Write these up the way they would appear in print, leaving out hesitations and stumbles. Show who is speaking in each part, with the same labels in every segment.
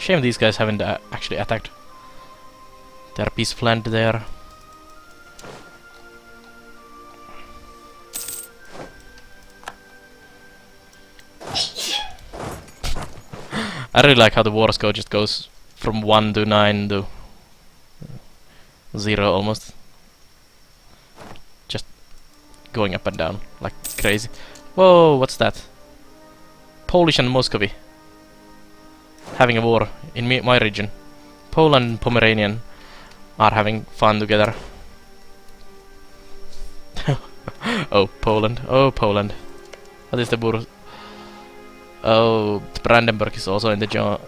Speaker 1: Shame these guys haven't actually attacked. They're peaceful land there. I really like how the war score just goes from 1 to 9 to 0 almost. Just going up and down like crazy. Whoa, what's that? Polish and Muscovy having a war in my region. Poland and Pomeranian are having fun together. Oh, Poland. Oh, Poland. What is the war? Oh, Brandenburg is also in the jaw.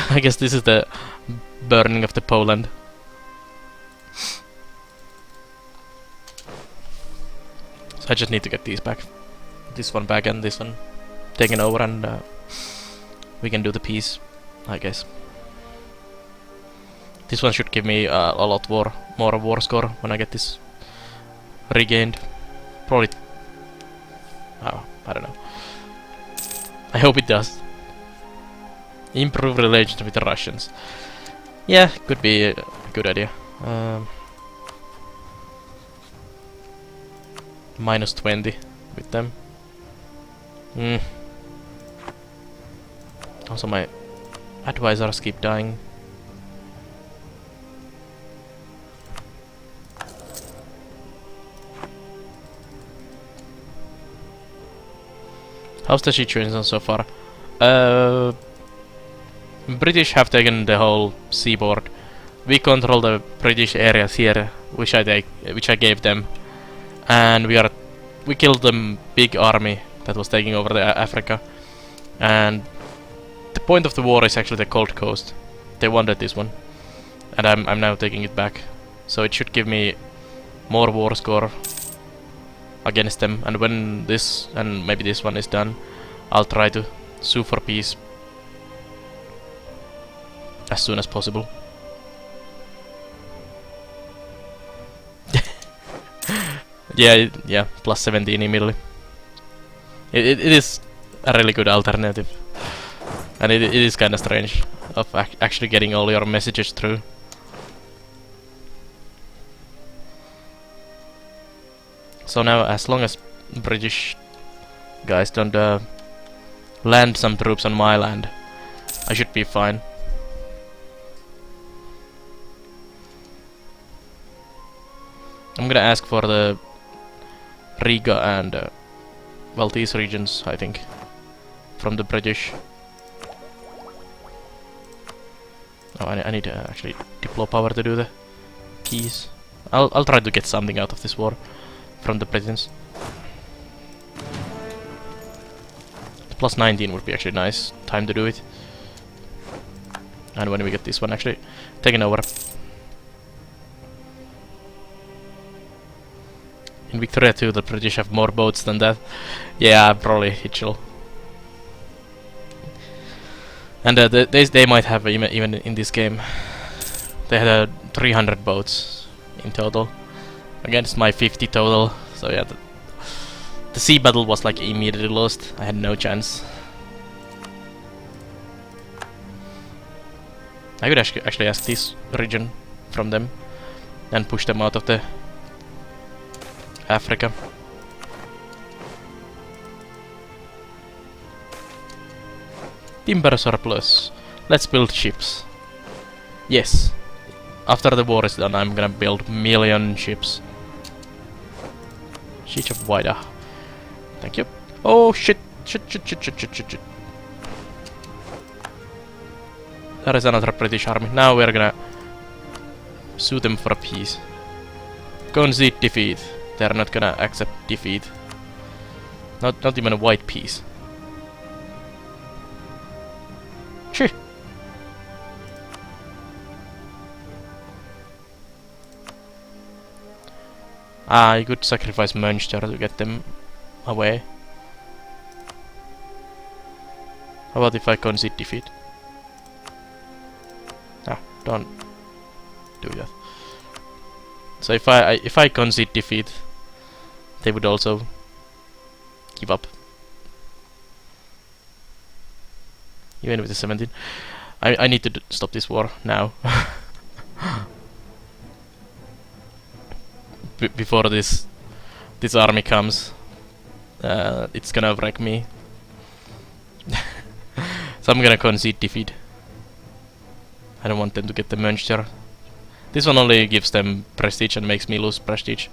Speaker 1: I guess this is the burning of the Poland. So I just need to get these back. This one back and this one taken over, and we can do the peace, I guess. This one should give me a lot more war score when I get this regained. Probably. Oh, I don't know. I hope it does. Improve relations with the Russians. Yeah, could be a good idea. Minus 20 with them. Also, my advisors keep dying. How's the situation so far? British have taken the whole seaboard. We control the British areas here, which I gave them, and we killed the big army that was taking over the Africa. And the point of the war is actually the Gold Coast. They wanted this one, and I'm now taking it back. So it should give me more war score against them, and when this and maybe this one is done, I'll try to sue for peace as soon as possible. yeah, plus 17 immediately. It is a really good alternative, and it is kind of strange of actually getting all your messages through. So now, as long as British guys don't land some troops on my land, I should be fine. I'm gonna ask for the Riga and well, these regions, I think, from the British. Oh, I need to actually deploy power to do the keys. I'll try to get something out of this war from the Britons. Plus 19 would be actually nice time to do it. And when we get this one actually taken over. In Victoria too, the British have more boats than that. Yeah, probably Hitchell. And they might have even in this game. They had 300 boats in total against my 50 total. So yeah, the sea battle was like immediately lost. I had no chance. I could actually ask this region from them and push them out of the Africa. Timber surplus. Let's build ships. Yes. After the war is done, I'm gonna build million ships. Siege of Wida. Thank you. Oh shit. Shit. There is another British army. Now we're gonna sue them for peace. Concede defeat. They're not gonna accept defeat. Not even a white peace. Shit. I could sacrifice Münster to get them away. How about if I concede defeat? Ah, don't do that. So if I concede defeat, they would also give up. Even with the 17. I need to stop this war now. Before this army comes. It's gonna wreck me. So I'm gonna concede defeat. I don't want them to get the Mönster. This one only gives them prestige and makes me lose prestige.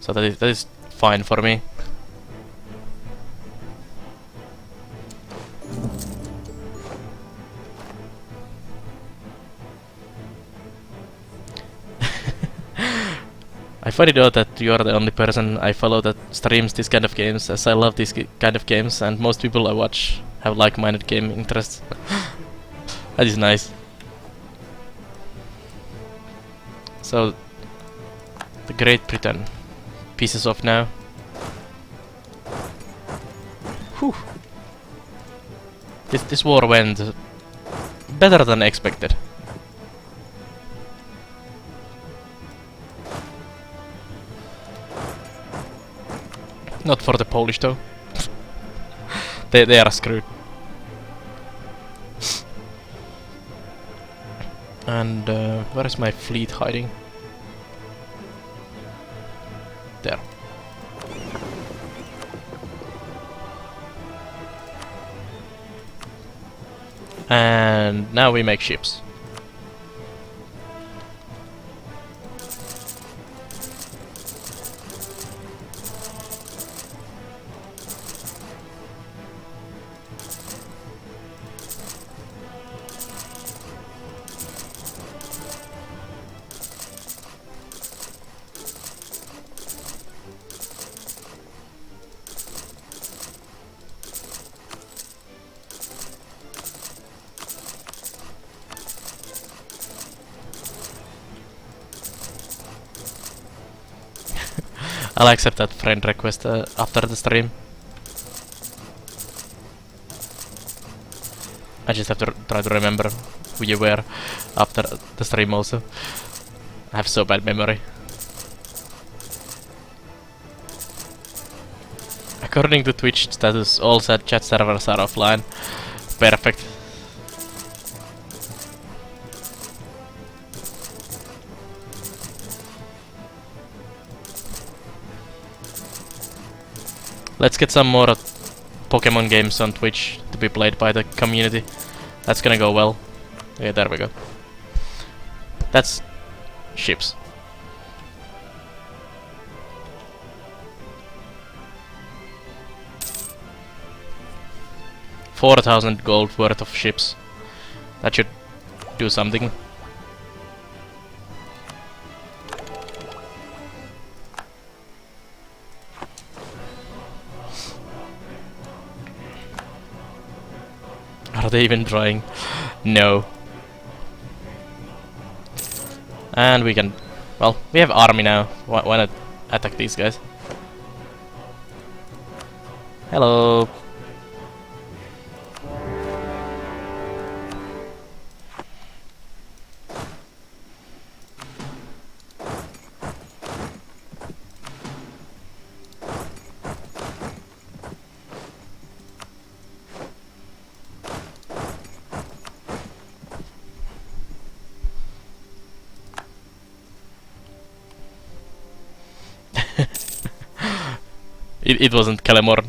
Speaker 1: So that is fine for me. I find it odd that you are the only person I follow that streams this kind of games, as I love these kind of games, and most people I watch have like-minded game interests. That is nice. So, the Great Britain pieces off now. Whew. This war went better than expected. Not for the Polish though. They are screwed. And where is my fleet hiding? There. And now we make ships. I'll accept that friend request after the stream. I just have to try to remember who you were after the stream also. I have so bad memory. According to Twitch status, all chat servers are offline. Perfect. Let's get some more Pokemon games on Twitch to be played by the community. That's gonna go well. Yeah, there we go. That's ships. $4,000 gold worth of ships. That should do something. Are they even trying? No. And we can... Well, we have army now. Why not attack these guys? Hello. It wasn't Kalemorn.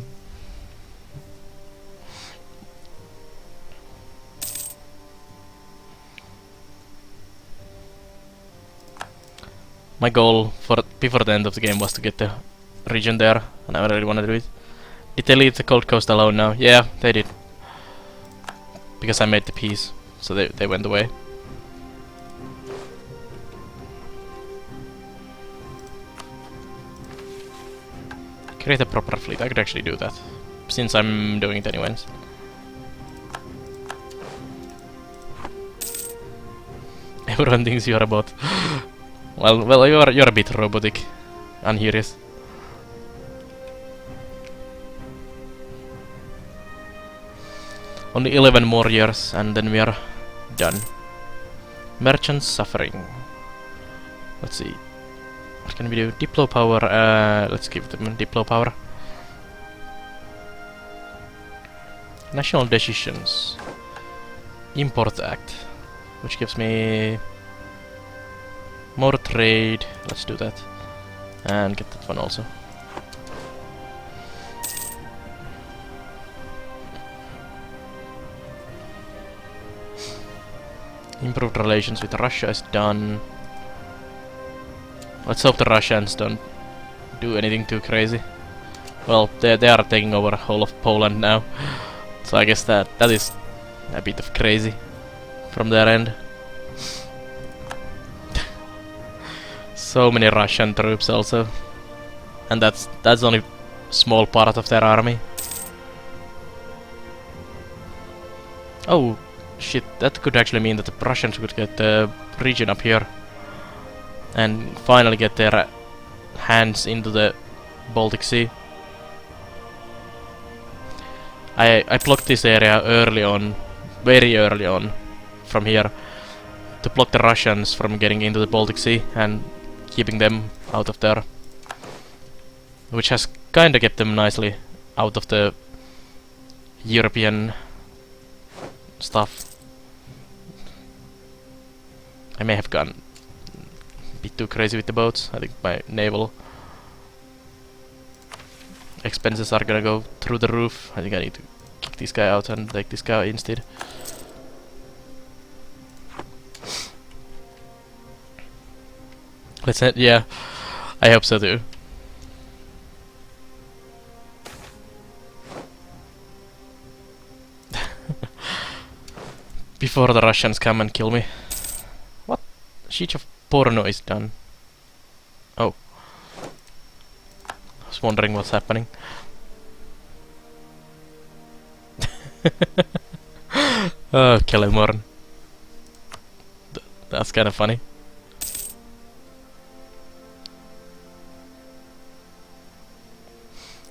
Speaker 1: My goal before the end of the game was to get the region there, and I really want to do it. Did they leave the Gold Coast alone now? Yeah, they did. Because I made the peace, so they went away. Create a proper fleet. I could actually do that, since I'm doing it anyways. Everyone thinks you're a bot. well, you're a bit robotic. Unhurious. Only 11 more years, and then we are done. Merchants suffering. Let's see. What can we do? Diplo power. Let's give them Diplo power. National decisions. Import Act, which gives me more trade. Let's do that. And get that one also. Improved relations with Russia is done. Let's hope the Russians don't do anything too crazy. Well, they are taking over whole of Poland now, so I guess that is a bit of crazy from their end. So many Russian troops also, and that's only small part of their army. Oh shit! That could actually mean that the Russians could get the region up here and finally get their hands into the Baltic Sea. I blocked this area early on, very early on, from here, to block the Russians from getting into the Baltic Sea and keeping them out of there, which has kinda get them nicely out of the European stuff. I may have gone a bit too crazy with the boats. I think my naval expenses are gonna go through the roof. I think I need to kick this guy out and take this guy instead. Let's yeah, I hope so too. Before the Russians come and kill me. What? Siege of Porno is done. Oh. I was wondering what's happening. Oh, Kellemorn. That's kinda funny.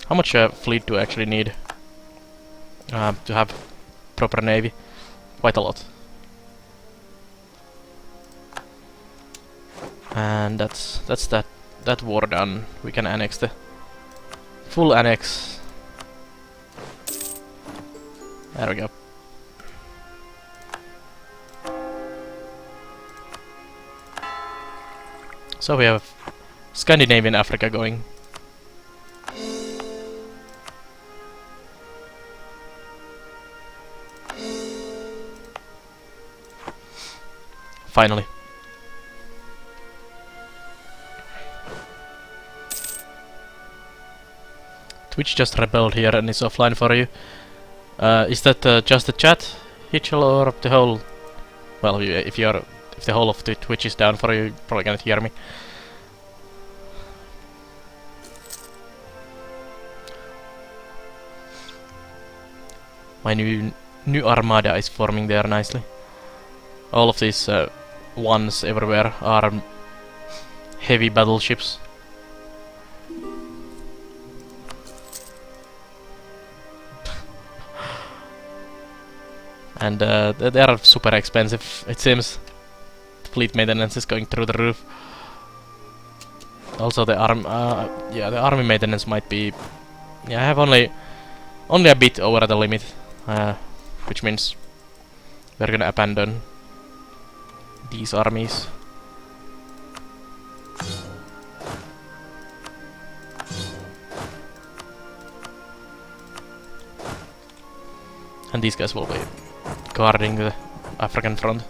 Speaker 1: How much fleet do I actually need to have proper navy? Quite a lot. And that's that war done. We can annex the full annex. There we go. So we have Scandinavian Africa going. Finally. Twitch just rebelled here and is offline for you. Is that just the chat, Hitchell, or the whole? Well, if the whole of the Twitch is down for you, you're probably gonna hear me. My new armada is forming there nicely. All of these ones everywhere are heavy battleships. And they are super expensive, it seems. The fleet maintenance is going through the roof. Also the the army maintenance might be... Yeah, I have only a bit over the limit, which means we're gonna abandon these armies. And these guys will be guarding the African front.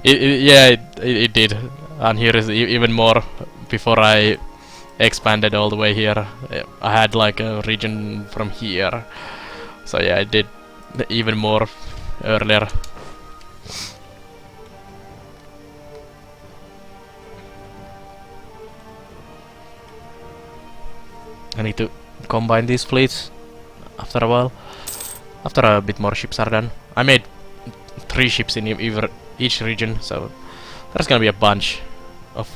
Speaker 1: It did. And here is even more. Before I expanded all the way here, I had like a region from here. So yeah, I did even more earlier. I need to combine these fleets after a while. After a bit more ships are done. I made 3 ships in each region, so there's gonna be a bunch of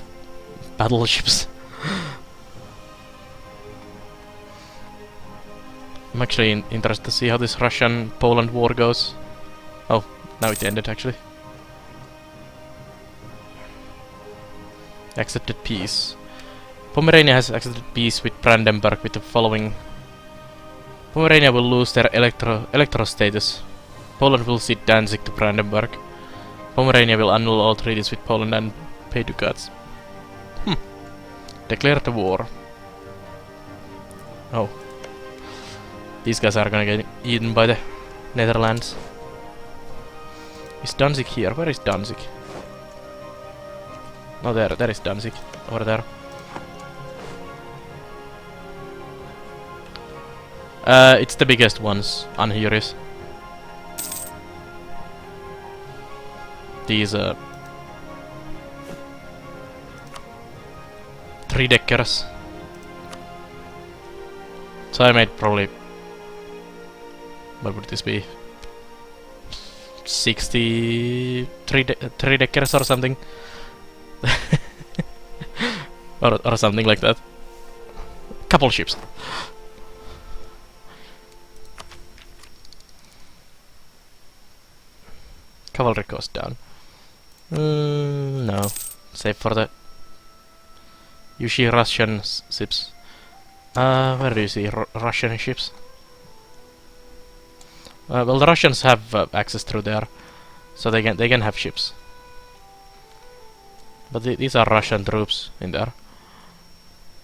Speaker 1: battleships. I'm actually interested to see how this Russian-Poland war goes. Oh, now it ended actually. Accepted peace. Pomerania has accepted peace with Brandenburg with the following Pomerania will lose their electro status. Poland will cede Danzig to Brandenburg. Pomerania will annul all treaties with Poland and pay ducats. Declare the war. Oh. These guys are gonna get eaten by the Netherlands. Is Danzig here? Where is Danzig? No, there is Danzig. Over there. It's the biggest ones, Anhuris. These, 3-deckers. So I made probably... What would this be? 60... 3-deckers or something? or something like that. Couple ships. Cavalry goes down. No. Save for the... You see Russian ships. Where do you see Russian ships? Well, the Russians have access through there, so they can have ships. But these are Russian troops in there,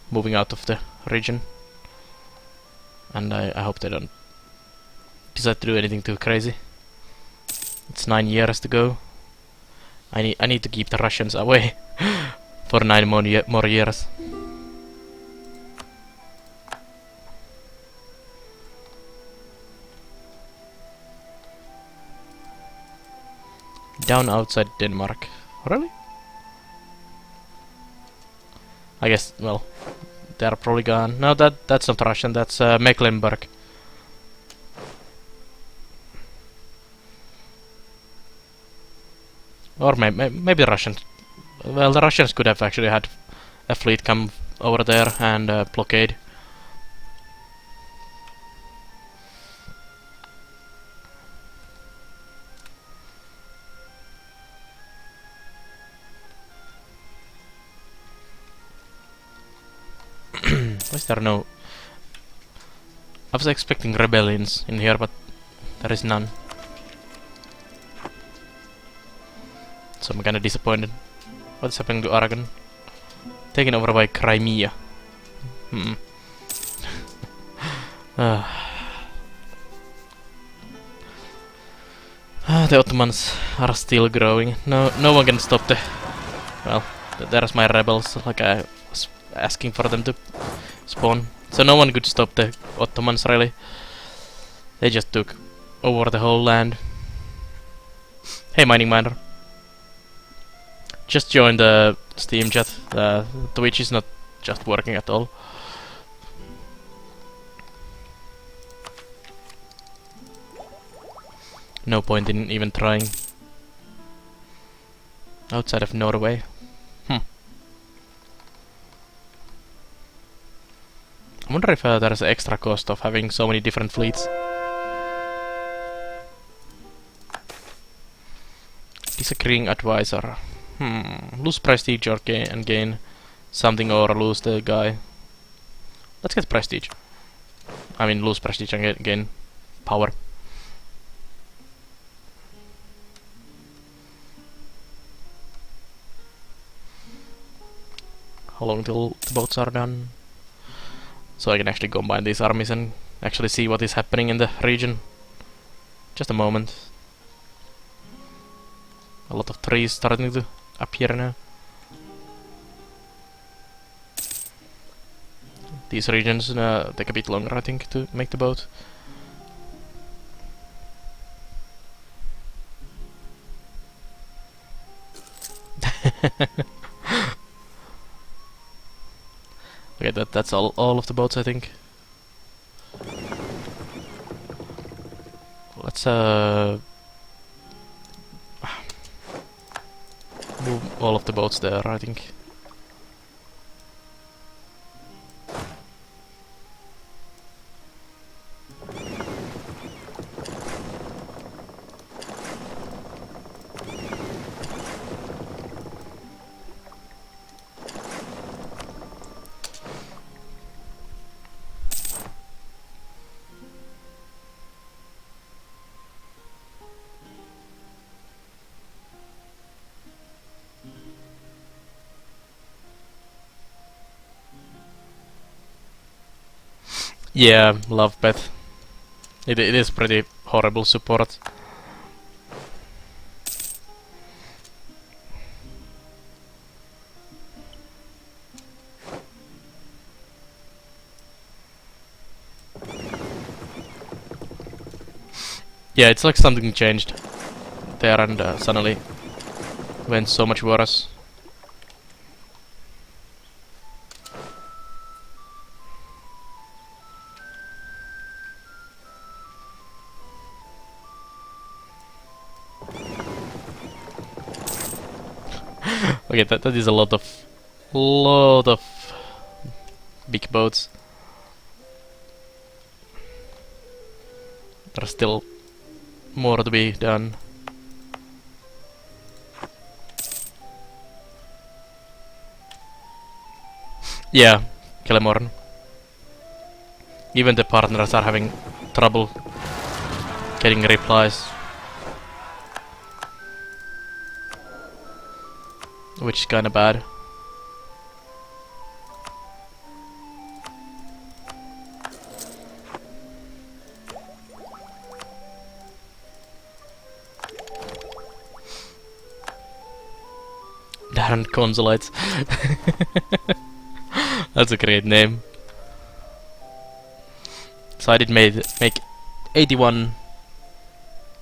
Speaker 1: moving out of the region, and I hope they don't decide to do anything too crazy. It's 9 years to go. I need to keep the Russians away for 9 more years. Down outside Denmark. Really? I guess, well, they're probably gone. No, that's not Russian, that's Mecklenburg. Or maybe Russians. Well, the Russians could have actually had a fleet come over there and blockade. Why is there no... I was expecting rebellions in here, but there is none. So I'm kinda disappointed. What's happening to Aragon? Taken over by Crimea. The Ottomans are still growing. No one can stop the... Well, there's my rebels, like I was asking for them to spawn. So no one could stop the Ottomans, really. They just took over the whole land. Hey, Mining Miner. Just join the Steam chat. Twitch is not just working at all. No point in even trying. Outside of Norway. I wonder if there's an extra cost of having so many different fleets. Disagreeing advisor. Lose prestige or gain something, or lose the guy. Let's get prestige. I mean, lose prestige and gain power. How long till the boats are done? So I can actually combine these armies and actually see what is happening in the region. Just a moment. A lot of trees starting to appear now. These regions take a bit longer, I think, to make the boat. Okay, that's all of the boats, I think. Let's move all of the boats there, I think. Yeah, love pet. It is pretty horrible support. Yeah, it's like something changed there and suddenly went so much worse. Okay, that is a lot of big boats. There's still more to be done. Yeah, Kelemorn. Even the partners are having trouble getting replies. Which is kinda bad. Darn Consulates. That's a great name. So I did make 81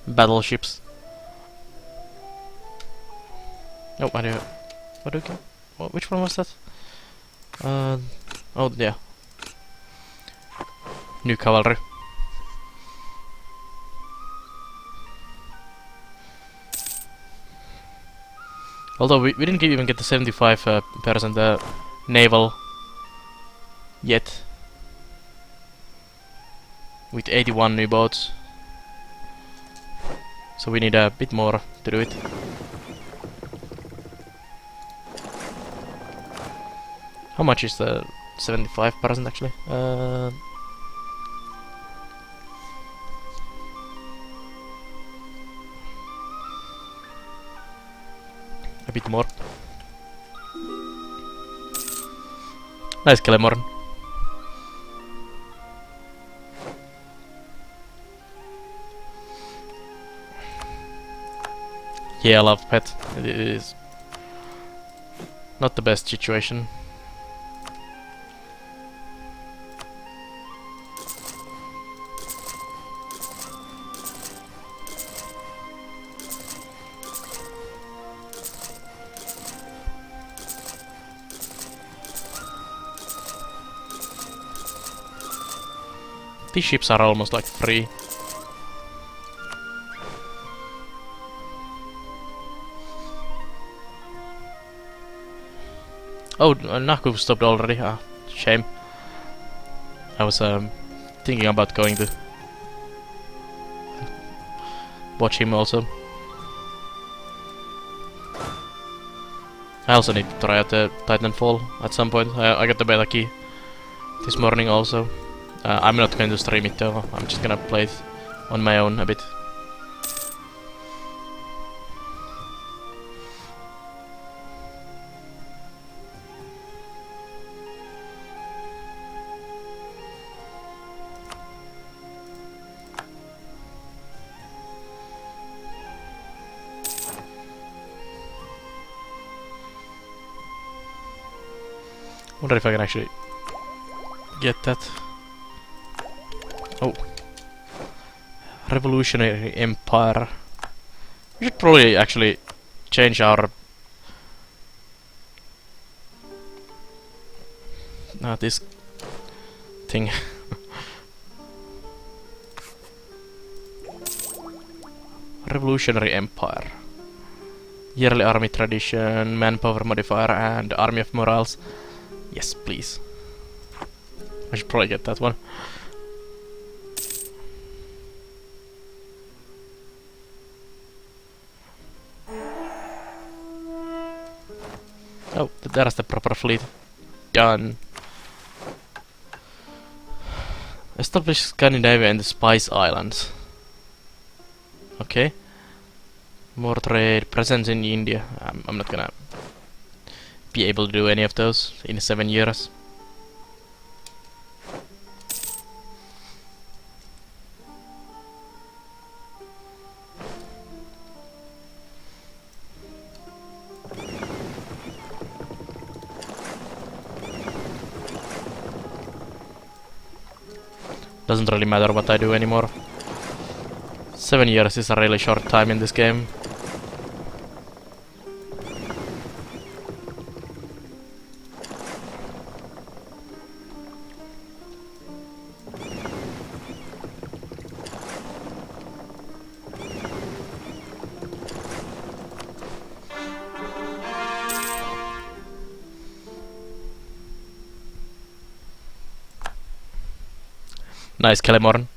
Speaker 1: battleships. Oh, what do you get? Which one was that? Oh yeah. New cavalry. Although we didn't even get the 75% naval yet. With 81 new boats. So we need a bit more to do it. How much is the 75% actually? A bit more. Nice Kelemorn. Yeah, I love pet. It is not the best situation. These ships are almost like free. Oh, Naku stopped already. Ah, shame. I was thinking about going to watch him also. I also need to try out the Titanfall at some point. I got the beta key this morning also. I'm not going to stream it though. I'm just gonna play it on my own a bit. Wonder if I can actually get that. Oh. Revolutionary Empire. We should probably actually change our... this thing. Revolutionary Empire. Yearly army tradition, manpower modifier, and army of morals. Yes, please. I should probably get that one. Oh, there's the proper fleet. Done. Establish Scandinavia and the Spice Islands. Okay. More trade, presence in India. I'm not gonna be able to do any of those in 7 years. Doesn't really matter what I do anymore. 7 years is a really short time in this game. Nice, Kelemorn.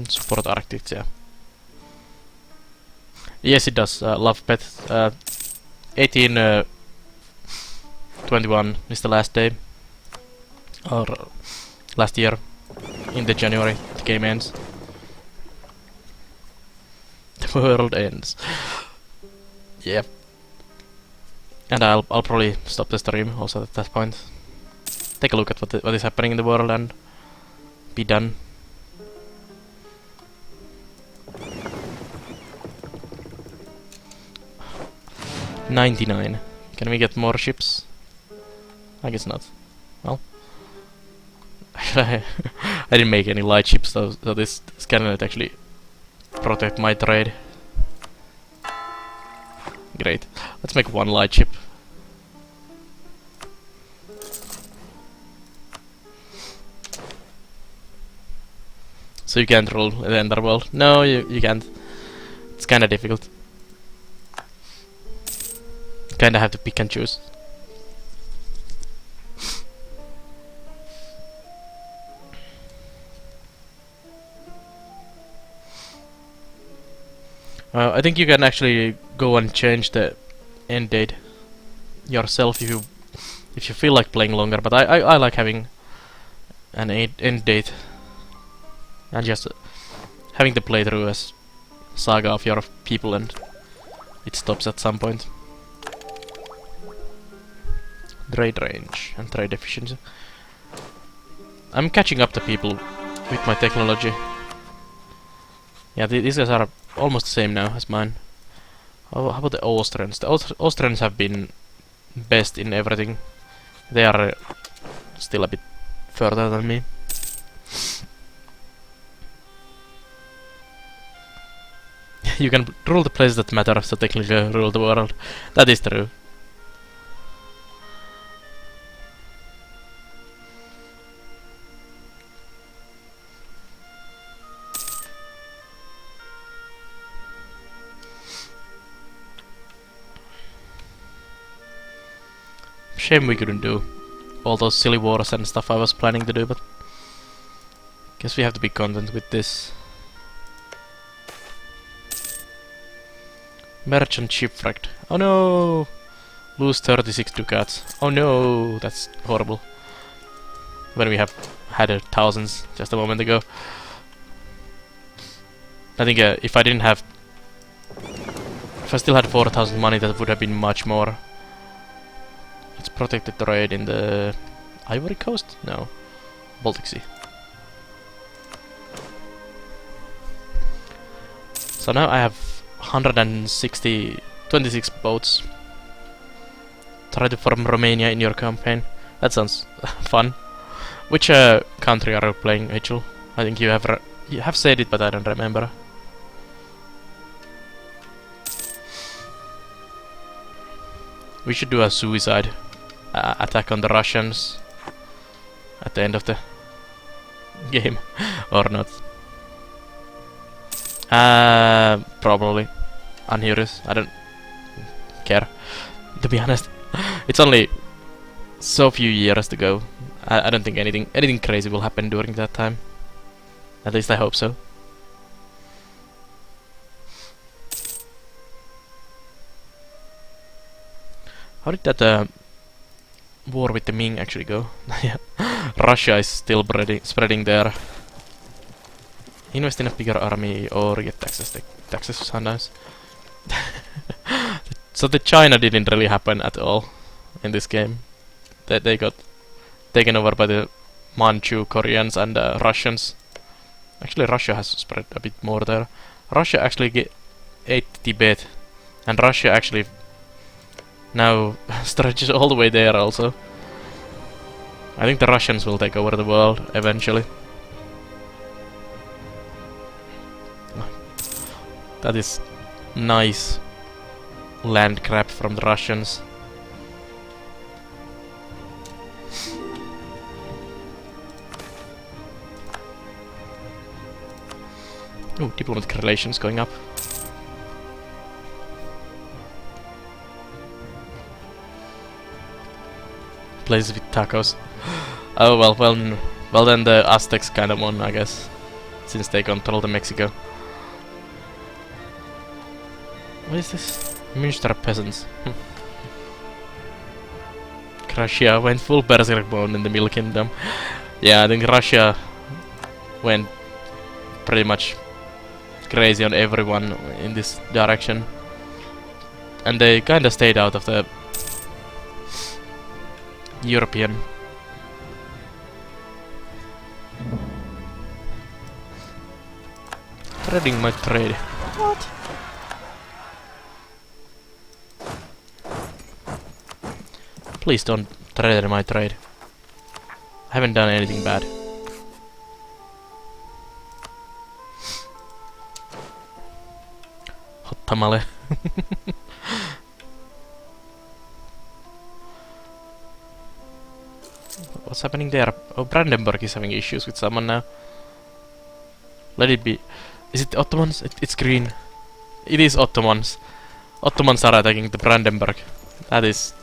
Speaker 1: Support Arctic, yeah. Yes, it does. Love pet. 1821 is the last day. Or last year. In the January, the game ends. The world ends. Yep. And I'll probably stop the stream also at that point. Take a look at what is happening in the world and be done. $99. Can we get more ships? I guess not. Well, I didn't make any light ships, so this cannot actually protect my trade. Great. Let's make one light ship. So you can't rule the underworld? No, you can't. It's kinda difficult. Kinda have to pick and choose. I think you can actually go and change the end date yourself if you feel like playing longer. But I like having an end date and just having the playthrough as saga of your people, and it stops at some point. Trade range and trade efficiency. I'm catching up to people with my technology. Yeah, these guys are almost the same now as mine. How about the Austrians? The Austrians have been best in everything. They are still a bit further than me. You can rule the places that matter, so technically rule the world. That is true. Shame we couldn't do all those silly wars and stuff I was planning to do, but guess we have to be content with this. Merchant shipwrecked. Oh no! Lose 36 ducats. Oh no, that's horrible. When we have had thousands just a moment ago. I think if I didn't have... If I still had 4,000 money, that would have been much more. Let's protect the trade in the Ivory Coast? No. Baltic Sea. So now I have 26 boats. Try to form Romania in your campaign. That sounds fun. Which country are you playing, Rachel? I think you have said it, but I don't remember. We should do a suicide attack on the Russians at the end of the game, or not. Probably Unhurus. I don't care, to be honest. It's only so few years to go. I don't think anything crazy will happen during that time. At least I hope so. How did that war with the Ming actually go? Yeah. Russia is still spreading their... Invest in a bigger army or get taxes. Taxes sound nice. So the China didn't really happen at all in this game. They got taken over by the Manchu, Koreans and Russians. Actually Russia has spread a bit more there. Russia actually ate Tibet And Russia actually now stretches all the way there also. I think the Russians will take over the world eventually. That is nice land grab from the Russians. Oh, diplomatic relations going up. Places with tacos. Oh well then the Aztecs kind of won, I guess, since they control the Mexico. What is this? Münster peasants. Russia went full berserk mode in the Middle Kingdom. Yeah, I think Russia went pretty much crazy on everyone in this direction. And they kinda stayed out of the European. Trading my trade. What? Please don't trade my trade. I haven't done anything bad. Hot tamale. What's happening there? Oh, Brandenburg is having issues with someone now. Let it be. Is it Ottomans? It's green. It is Ottomans. Ottomans are attacking the Brandenburg. That is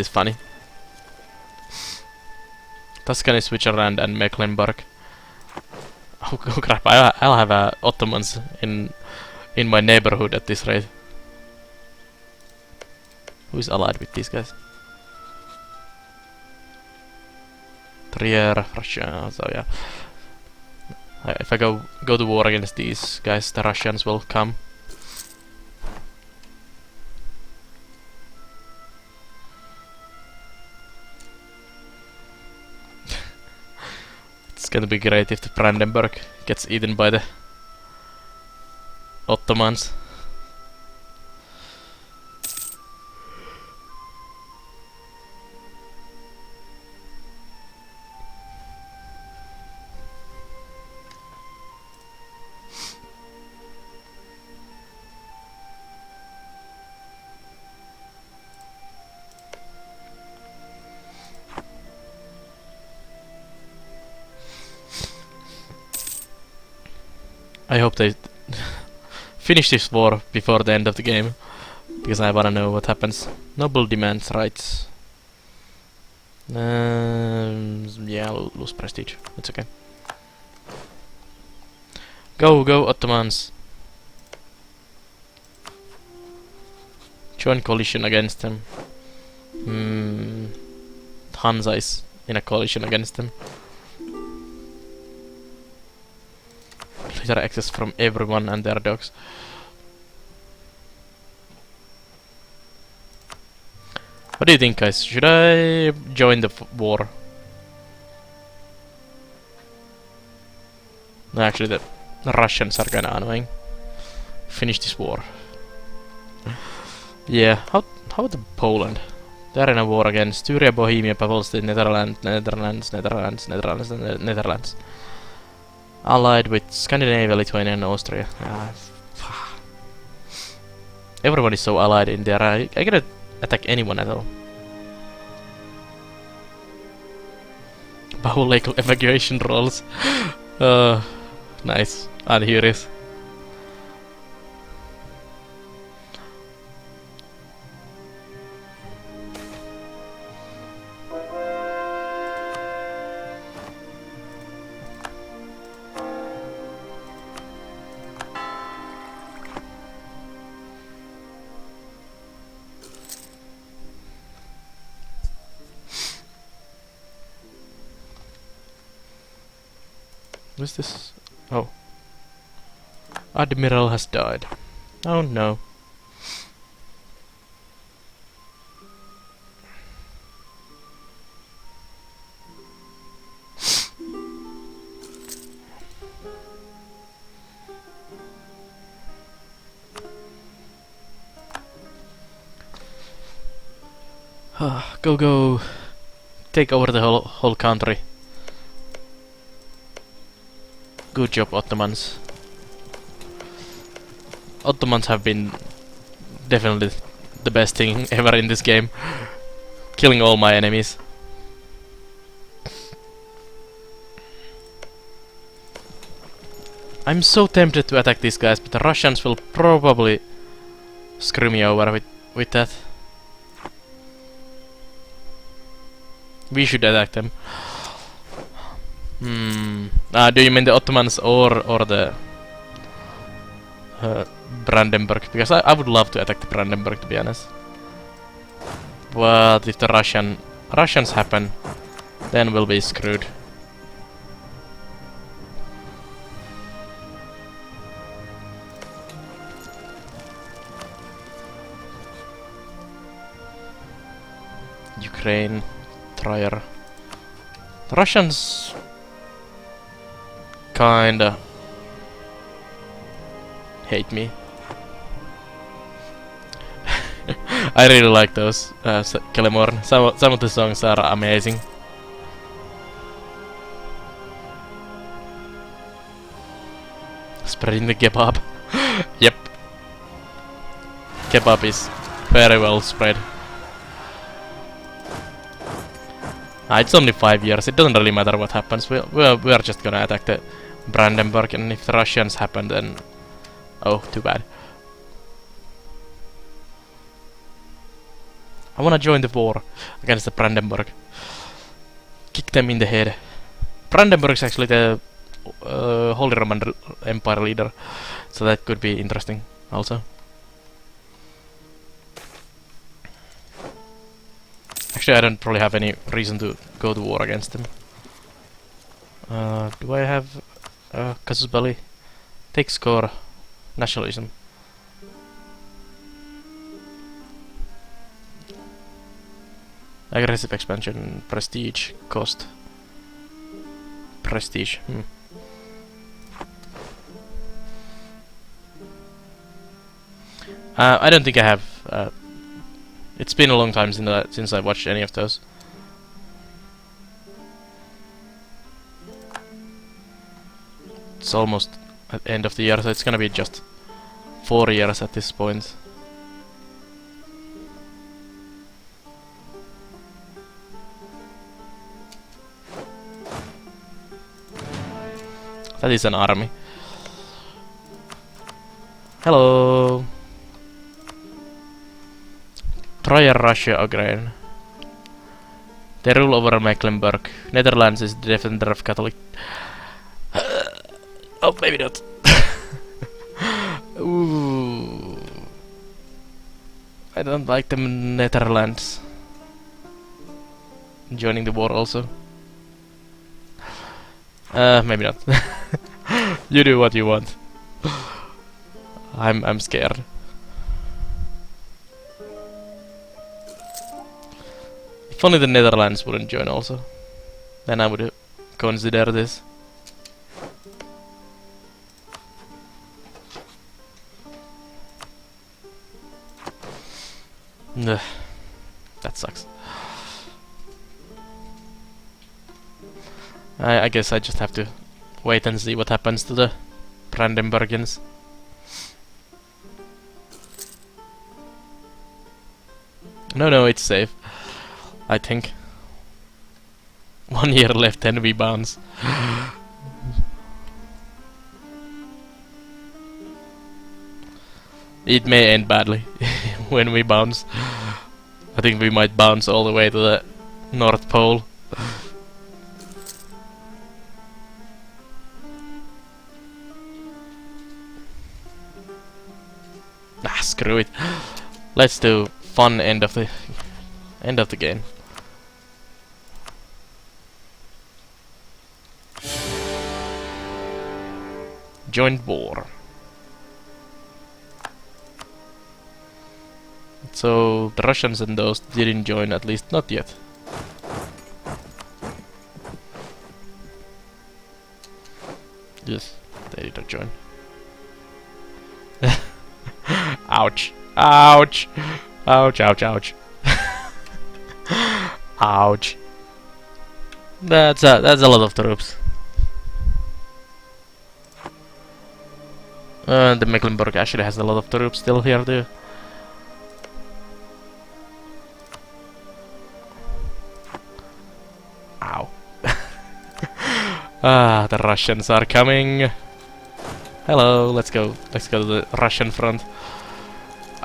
Speaker 1: funny. Tuscany, Switzerland, and Mecklenburg. Oh crap! I'll have Ottomans in my neighborhood at this rate. Who is allied with these guys? Trier, Russia. So yeah, if I go to war against these guys, the Russians will come. It's gonna be great if the Brandenburg gets eaten by the Ottomans. I hope they finish this war before the end of the game, because I wanna know what happens. Noble demands rights. Yeah, I'll lose prestige. It's okay. Go Ottomans! Join coalition against them. Hansa is in a coalition against them. Leader access from everyone and their dogs. What do you think, guys? Should I join the war? No, actually the Russians are kinda annoying. Finish this war. Yeah, how about Poland? They're in a war against Styria, Bohemia, Papal State, Netherlands. Allied with Scandinavia, Lithuania and Austria. Everyone is so allied in there. I cannot attack anyone at all. Bow Lake evacuation rolls. Nice. And here is. What's this? Oh. Admiral has died. Oh no. Go go! Take over the whole country. Good job, Ottomans. Ottomans have been definitely the best thing ever in this game. Killing all my enemies. I'm so tempted to attack these guys, but the Russians will probably screw me over with that. We should attack them. Do you mean the Ottomans or the Brandenburg? Because I would love to attack the Brandenburg, to be honest. But if the Russians happen, then we'll be screwed. Ukraine, Trier. The Russians kinda hate me. I really like those Kelemorn. Some of the songs are amazing. Spreading the kebab. Yep. Kebab is very well spread. It's only 5 years, it doesn't really matter what happens. We are just gonna attack the Brandenburg, and if the Russians happen, then... oh, too bad. I wanna join the war against the Brandenburg. Kick them in the head. Brandenburg is actually the Holy Roman Empire leader, so that could be interesting also. Actually, I don't probably have any reason to go to war against them. Do I have casus belli? Take score. Nationalism. Aggressive expansion. Prestige. Cost. Prestige. I don't think I have... it's been a long time since I watched any of those. It's almost at the end of the year, so it's gonna be just 4 years at this point. That is an army. Hello. Trier Russia again. They rule over Mecklenburg. Netherlands is the defender of Catholic. Oh, maybe not. Ooh. I don't like the Netherlands joining the war also. Maybe not. You do what you want. I'm scared. If only the Netherlands wouldn't join also, then I would consider this. That sucks. I guess I just have to wait and see what happens to the Brandenburgians. No, it's safe. I think. 1 year left and we bounce. It may end badly when we bounce. I think we might bounce all the way to the North Pole. Screw it. Let's do fun end of the game. Joint war. So the Russians and those didn't join, at least not yet. Yes, they didn't join. Ouch. Ouch. Ouch, ouch, ouch. Ouch. That's a lot of troops. The Mecklenburg actually has a lot of troops still here too. Ow. Ah, the Russians are coming. Hello, let's go. Let's go to the Russian front.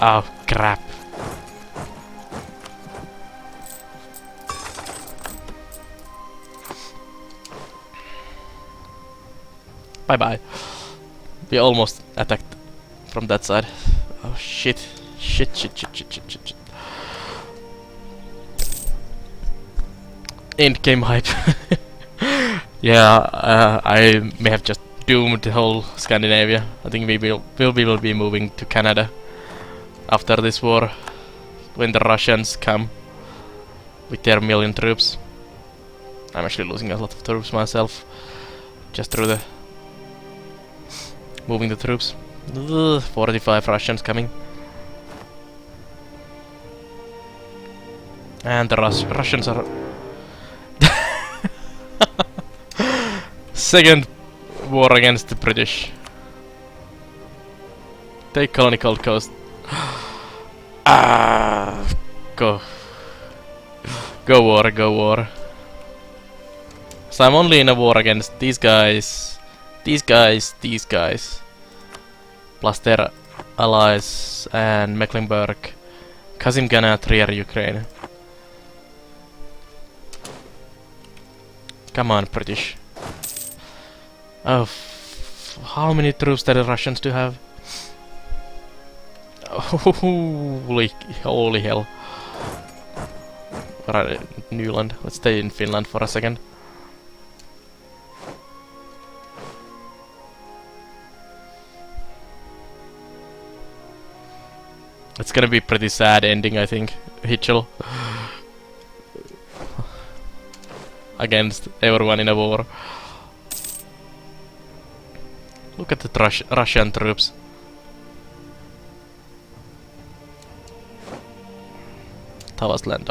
Speaker 1: Oh, crap. Bye-bye. We almost attacked from that side. Oh, shit. Shit. End game hype. Yeah, I may have just doomed the whole Scandinavia. I think we will be moving to Canada after this war, when the Russians come with their million troops. I'm actually losing a lot of troops myself, just through the moving the troops. 45 Russians coming. And the Russians are... Second war against the British. Take Colony Gold Coast. Go. Go war. So I'm only in a war against these guys, these guys, plus their allies, and Mecklenburg, Kazimgana, Trier, Ukraine. Come on, British. Oh, how many troops do the Russians do have? Holy hell. Right, Newland. Let's stay in Finland for a second. It's gonna be pretty sad ending, I think. Hitchell. Against everyone in a war. Look at the Russian troops. Tavasland.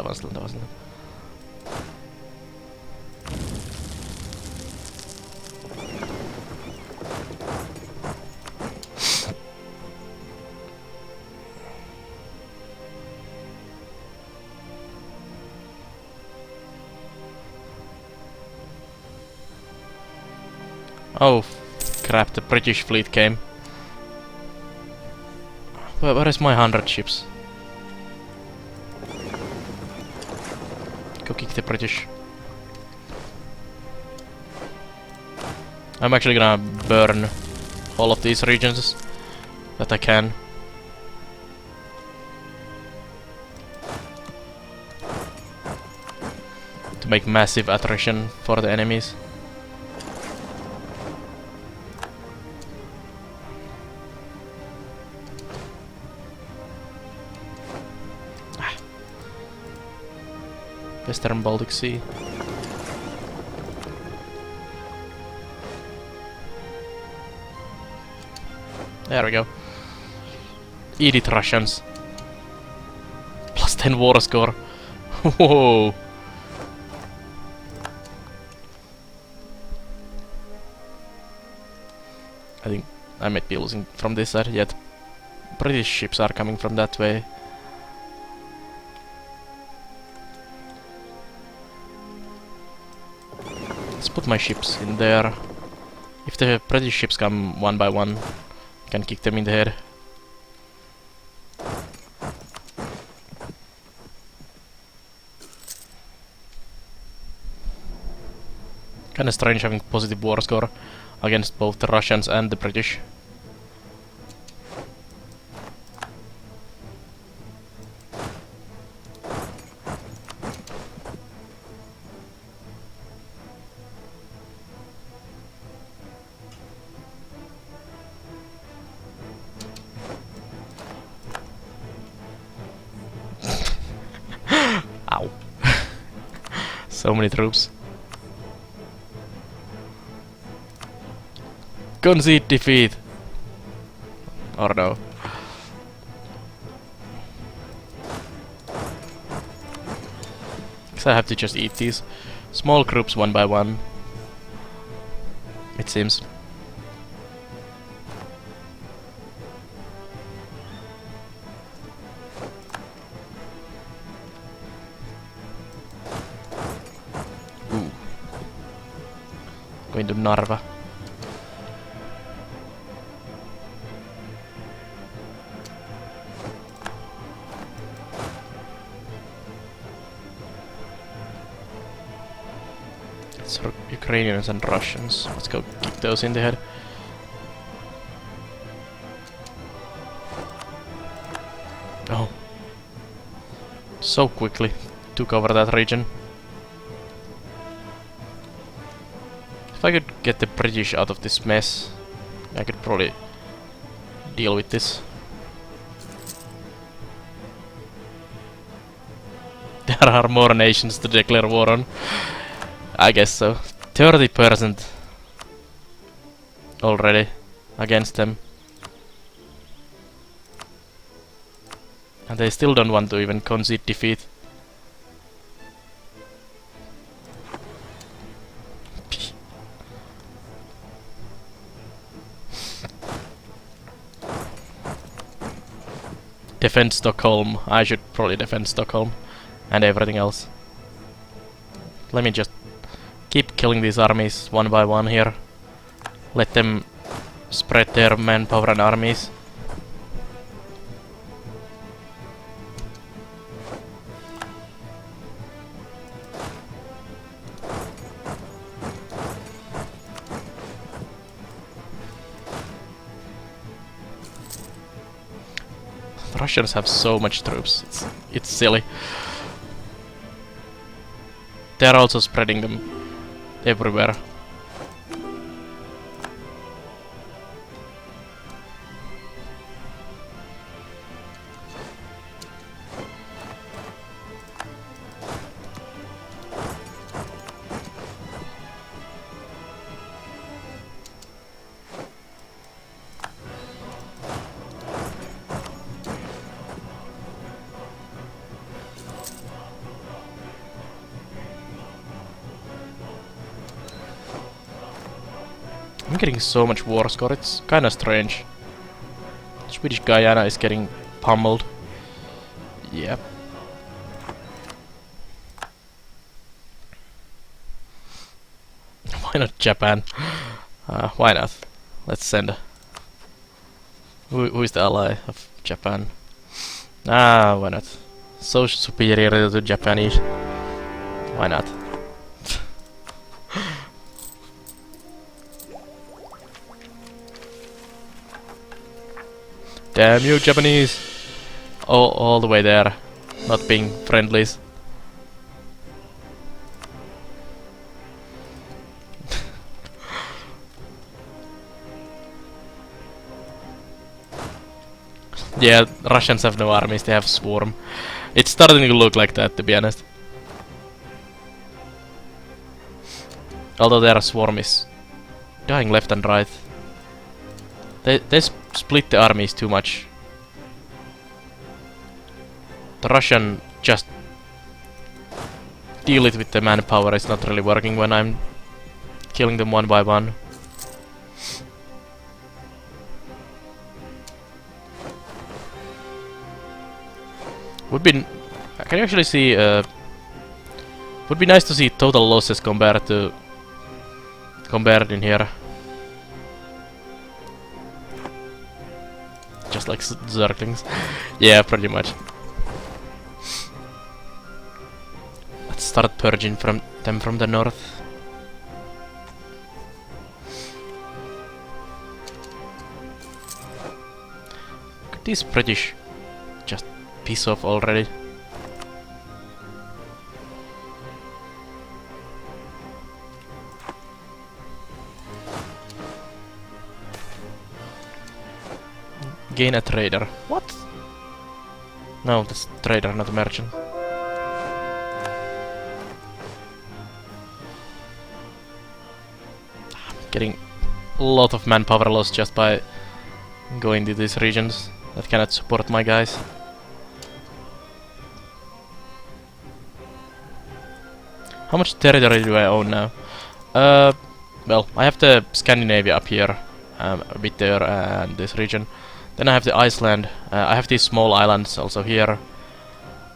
Speaker 1: Oh, crap, the British fleet came. Where is my 100 ships? Go kick the British. I'm actually gonna burn all of these regions that I can. To make massive attrition for the enemies. Western Baltic Sea. There we go. Eat it, Russians. Plus 10 war score. Whoa. I think I might be losing from this side yet. British ships are coming from that way. Let's put my ships in there. If the British ships come one by one, I can kick them in the head. Kinda strange having positive war score against both the Russians and the British. Ow. So many troops. Concede defeat. Or no. Because I have to just eat these small groups one by one. It seems. Ooh. Going to Narva. It's Ukrainians and Russians. Let's go kick those in the head. Oh. So quickly took over that region. If I could get the British out of this mess, I could probably deal with this. There are more nations to declare war on. I guess so. 30% already against them. And they still don't want to even concede defeat. Defend Stockholm. I should probably defend Stockholm and everything else. Let me just keep killing these armies one by one here. Let them spread their manpower and armies. The Russians have so much troops. It's silly. They're also spreading them everywhere. I'm getting so much war score, it's kinda strange. Swedish Guyana is getting pummeled. Yep. Why not Japan? Why not? Let's send. Who is the ally of Japan? Why not? So superior to Japanese. Why not? Damn you, Japanese! All the way there, not being friendlies. Yeah, Russians have no armies, they have swarm. It's starting to look like that, to be honest. Although their swarm is dying left and right. They split the armies too much. The Russian just deal it with the manpower is not really working when I'm killing them one by one. Would be can you actually see would be nice to see total losses compared in here. Just like Zerglings. Yeah, pretty much. Let's start purging them from the north. Could these British just piss off already? Gain a trader. What? No, that's trader, not a merchant. I'm getting a lot of manpower loss just by going to these regions that cannot support my guys. How much territory do I own now? Well, I have the Scandinavia up here, a bit there, and this region. Then I have the Iceland. I have these small islands also here.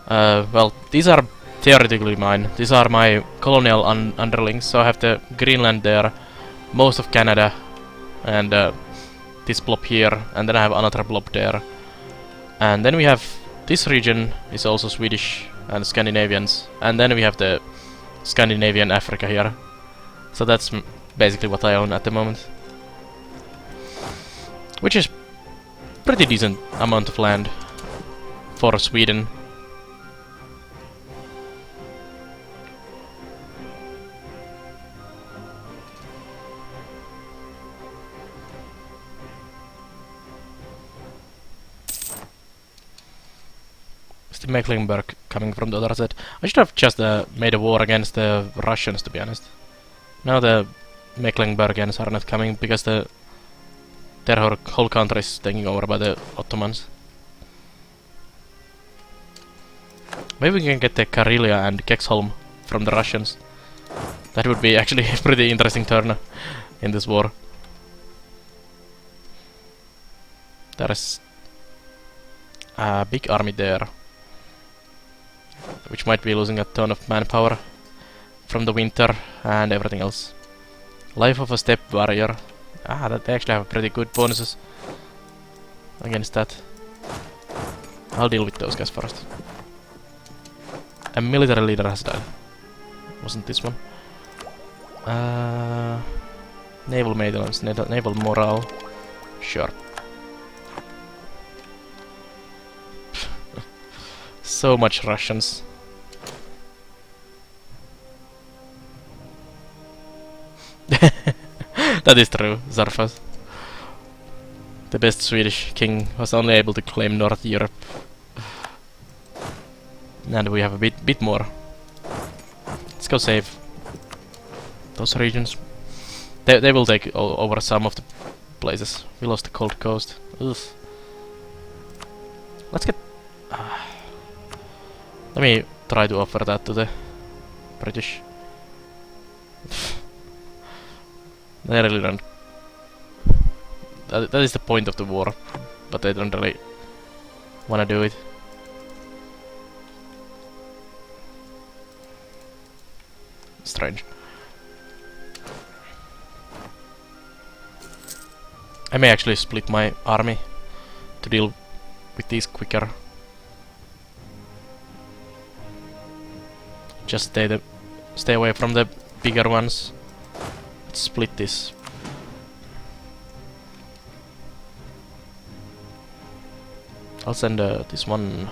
Speaker 1: Well, these are theoretically mine. These are my colonial underlings. So I have the Greenland there, most of Canada, and this blob here, and then I have another blob there. And then we have this region is also Swedish and Scandinavians, and then we have the Scandinavian Africa here. So that's basically what I own at the moment, which is pretty decent amount of land for Sweden. Is the Mecklenburg coming from the other side? I should have just made a war against the Russians, to be honest. Now the Mecklenburgians are not coming because their whole country is taken over by the Ottomans. Maybe we can get the Karelia and Kexholm from the Russians. That would be actually a pretty interesting turn in this war. There is a big army there, which might be losing a ton of manpower from the winter and everything else. Life of a steppe warrior. That they actually have pretty good bonuses against that. I'll deal with those guys first. A military leader has died. Wasn't this one? Naval maintenance, naval morale. Sure. So much Russians. That is true, Zarfas. The best Swedish king was only able to claim North Europe. And we have a bit more. Let's go save those regions. They will take over some of the places. We lost the Cold Coast. Ugh. Let's get... let me try to offer that to the British. They really don't... That is the point of the war, but they don't really wanna do it. Strange. I may actually split my army to deal with these quicker. Just stay away from the bigger ones. Let's split this. I'll send this one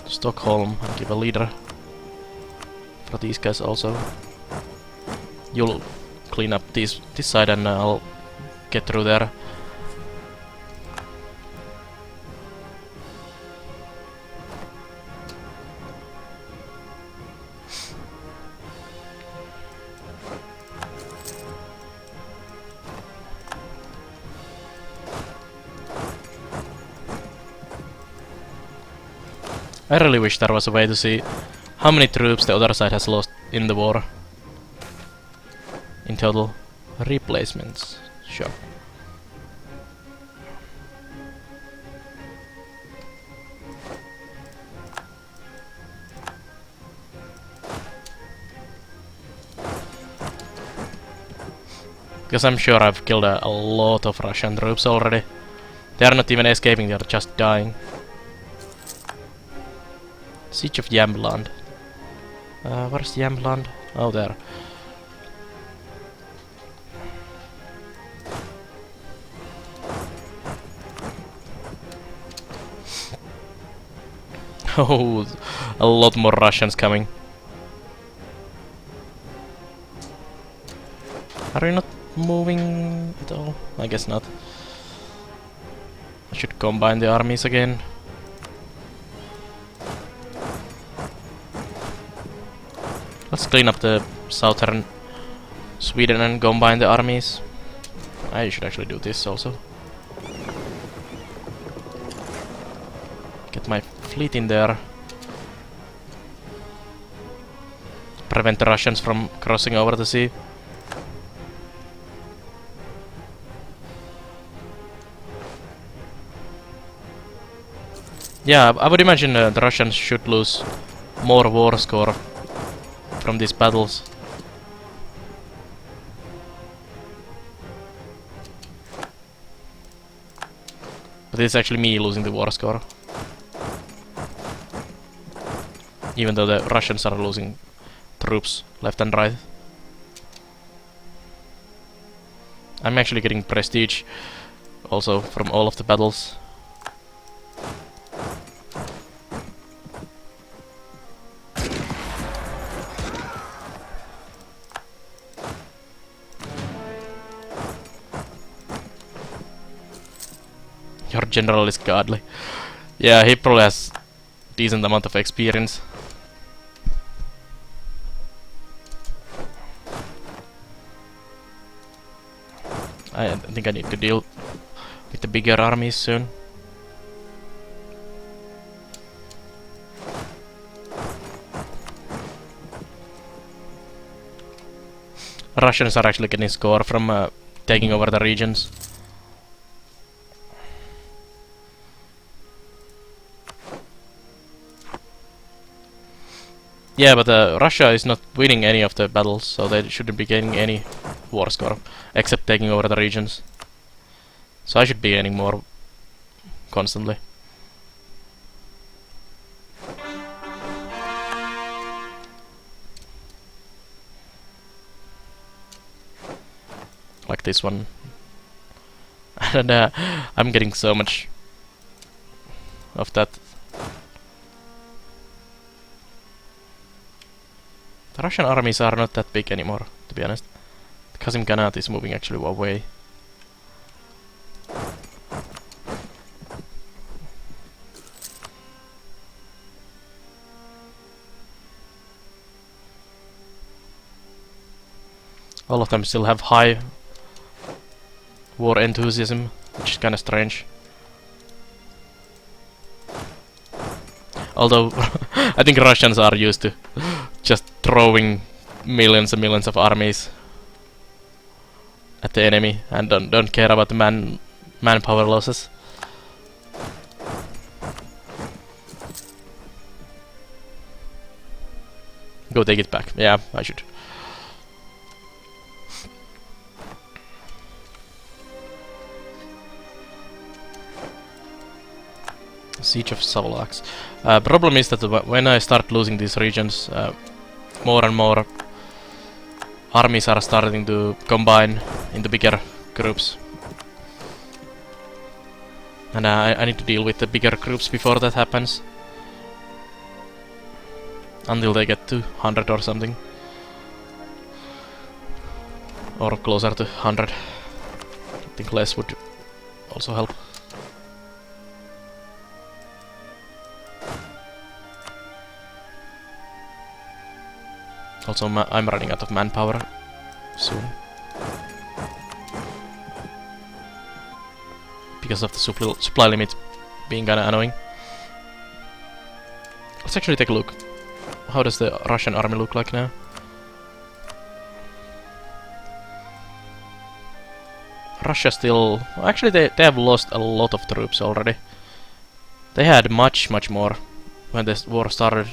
Speaker 1: to Stockholm and give a leader for these guys also. You'll clean up this side and I'll get through there. I really wish there was a way to see how many troops the other side has lost in the war. In total. Replacements. Sure. Because I'm sure I've killed a lot of Russian troops already. They are not even escaping, they are just dying. Siege of Jämtland. Where's Jämtland? Oh, there. Oh, a lot more Russians coming. Are you not moving at all? I guess not. I should combine the armies again. Let's clean up the southern Sweden and combine the armies. I should actually do this also. Get my fleet in there. prevent the Russians from crossing over the sea. Yeah, I would imagine the Russians should lose more war score from these battles. But it's actually me losing the war score. Even though the Russians are losing troops left and right. I'm actually getting prestige also from all of the battles. Your general is godly. Yeah, he probably has decent amount of experience. I think I need to deal with the bigger armies soon. Russians are actually getting score from taking over the regions. Yeah, but Russia is not winning any of the battles, so they shouldn't be getting any war score, except taking over the regions. So I should be gaining more constantly. Like this one. And I'm getting so much of that. The Russian armies are not that big anymore, to be honest. Qasim Khanat is moving actually away. All of them still have high war enthusiasm, which is kinda strange. Although, I think Russians are used to just throwing millions and millions of armies at the enemy and don't care about the manpower losses. Go take it back. Yeah, I should. Siege of Savolax. Problem is that when I start losing these regions, more and more armies are starting to combine into bigger groups. And I need to deal with the bigger groups before that happens. Until they get to 100 or something. Or closer to 100. I think less would also help. Also, I'm running out of manpower soon. Because of the supply limit being kinda annoying. Let's actually take a look. How does the Russian army look like now? Russia still... Actually, they have lost a lot of troops already. They had much more when this war started.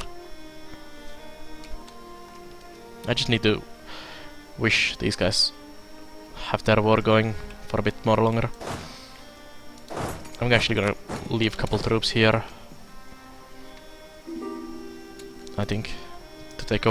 Speaker 1: I just need to wish these guys have their war going for a bit more longer. I'm actually gonna leave a couple troops here, I think, to take over.